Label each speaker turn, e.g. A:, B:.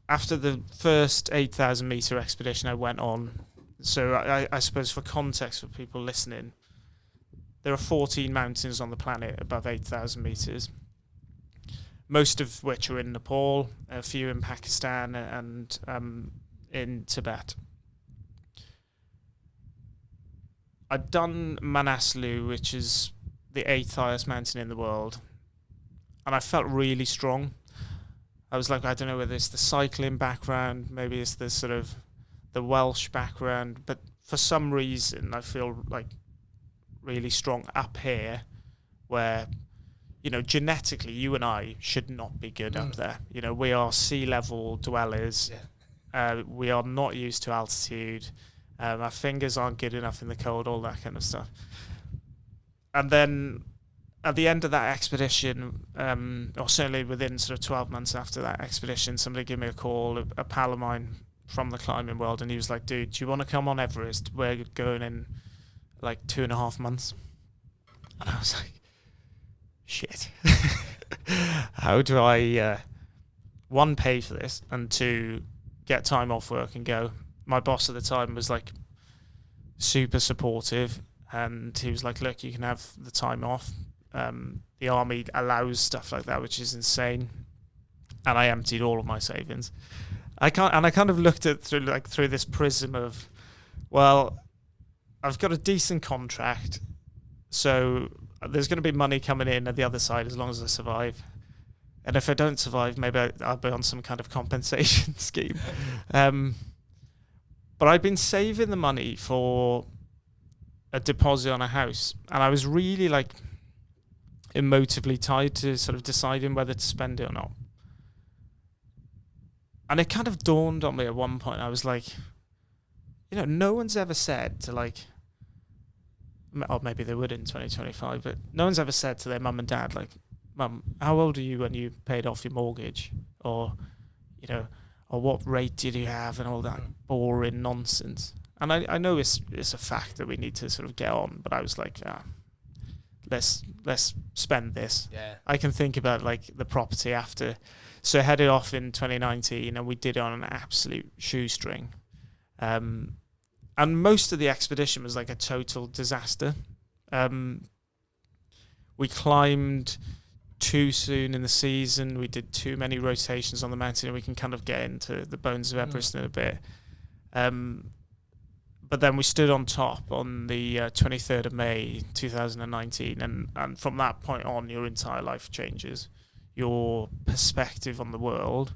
A: after the first 8,000 meter expedition I went on, so I suppose for context for people listening, there are 14 mountains on the planet above 8,000 meters, most of which are in Nepal, a few in Pakistan, and in Tibet. I'd done Manaslu, which is the eighth highest mountain in the world, and I felt really strong. I was like, I don't know whether it's the cycling background, maybe it's the sort of the Welsh background, but for some reason I feel like really strong up here, where, you know, genetically you and I should not be good up there. You know, we are sea level dwellers. We are not used to altitude. Our fingers aren't good enough in the cold, all that kind of stuff. And then at the end of that expedition, or certainly within sort of 12 months after that expedition, somebody gave me a call, a pal of mine from the climbing world, and he was like, dude, do you want to come on Everest? We're going in like 2.5 months. And I was like, shit. How do I, one, pay for this, and two, get time off work and go? My boss at the time was like super supportive, and he was like, look, you can have the time off. The army allows stuff like that, which is insane. And I emptied all of my savings. I kind of looked at through this prism of, well, I've got a decent contract, so there's going to be money coming in at the other side as long as I survive. And if I don't survive, maybe I'll be on some kind of compensation scheme. But I'd been saving the money for a deposit on a house, and I was really like emotively tied to sort of deciding whether to spend it or not. And it kind of dawned on me at one point. I was like, you know, no one's ever said to, like, or maybe they would in 2025, but no one's ever said to their mum and dad, like, Mum, how old are you when you paid off your mortgage? Or, you know, or what rate did you have, and all that boring nonsense. And I know it's a fact that we need to sort of get on, but I was like, let's spend this.
B: Yeah.
A: I can think about like the property after. So I headed off in 2019, and we did it on an absolute shoestring. And most of the expedition was like a total disaster. We climbed too soon in the season. We did too many rotations on the mountain, and we can kind of get into the bones of Everest in a bit. But then we stood on top on the 23rd of May 2019, and from that point on, your entire life changes. Your perspective on the world